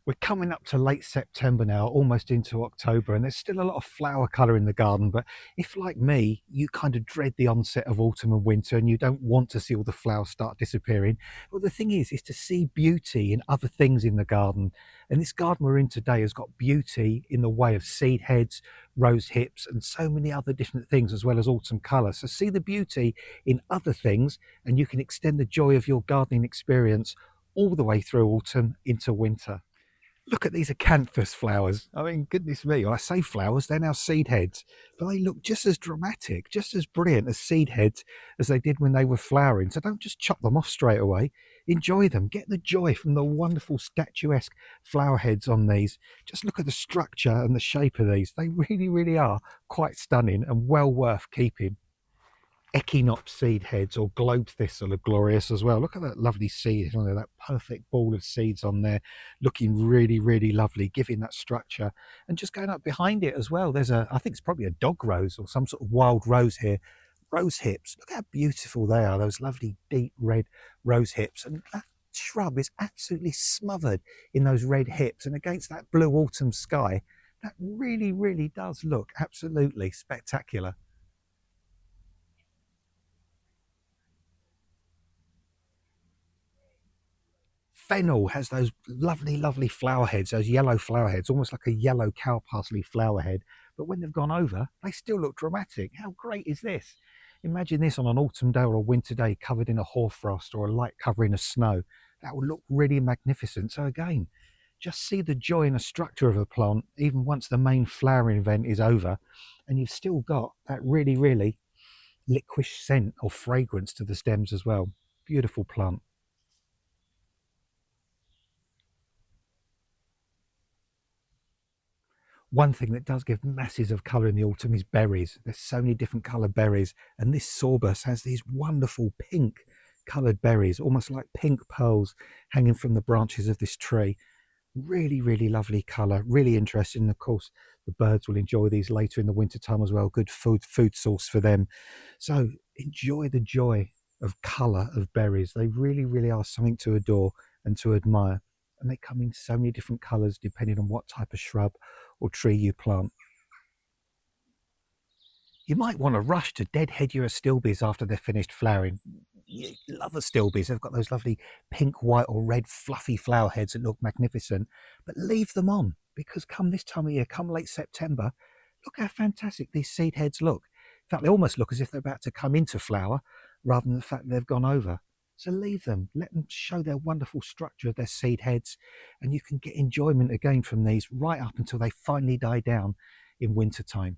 We're coming up to late September now, almost into October, and there's still a lot of flower colour in the garden. But if, like me, you kind of dread the onset of autumn and winter and you don't want to see all the flowers start disappearing, well, the thing is to see beauty in other things in the garden. And this garden we're in today has got beauty in the way of seed heads, rose hips, and so many other different things, as well as autumn colour. So see the beauty in other things, and you can extend the joy of your gardening experience all the way through autumn into winter. Look at these acanthus flowers. I mean, goodness me, I say flowers, they're now seed heads, but they look just as dramatic, just as brilliant as seed heads as they did when they were flowering. So don't just chop them off straight away. Enjoy them. Get the joy from the wonderful statuesque flower heads on these. Just look at the structure and the shape of these. They really, really are quite stunning and well worth keeping. Echinops seed heads or globe thistle are glorious as well. Look at that lovely seed on there, that perfect ball of seeds on there, looking really, really lovely, giving that structure. And just going up behind it as well, there's I think it's probably a dog rose or some sort of wild rose here. Rose hips, look how beautiful they are, those lovely deep red rose hips. And that shrub is absolutely smothered in those red hips, and against that blue autumn sky, that really, really does look absolutely spectacular. Fennel has those lovely, lovely flower heads, those yellow flower heads, almost like a yellow cow parsley flower head. But when they've gone over, they still look dramatic. How great is this? Imagine this on an autumn day or a winter day covered in a hoarfrost or a light covering of snow. That would look really magnificent. So again, just see the joy in the structure of a plant, even once the main flowering event is over, and you've still got that really, really liquish scent or fragrance to the stems as well. Beautiful plant. One thing that does give masses of colour in the autumn is berries. There's so many different coloured berries, and this sorbus has these wonderful pink coloured berries, almost like pink pearls hanging from the branches of this tree. Really, really lovely colour, really interesting. And of course, the birds will enjoy these later in the winter time as well. Good food source for them. So enjoy the joy of colour of berries. They really, really are something to adore and to admire. And they come in so many different colours depending on what type of shrub or tree you plant. You might want to rush to deadhead your astilbes after they're finished flowering. You love astilbes, they've got those lovely pink, white or red fluffy flower heads that look magnificent, but leave them on, because come this time of year, come late September, look how fantastic these seed heads look. In fact, they almost look as if they're about to come into flower rather than the fact that they've gone over. So leave them, let them show their wonderful structure of their seed heads, and you can get enjoyment again from these right up until they finally die down in winter time.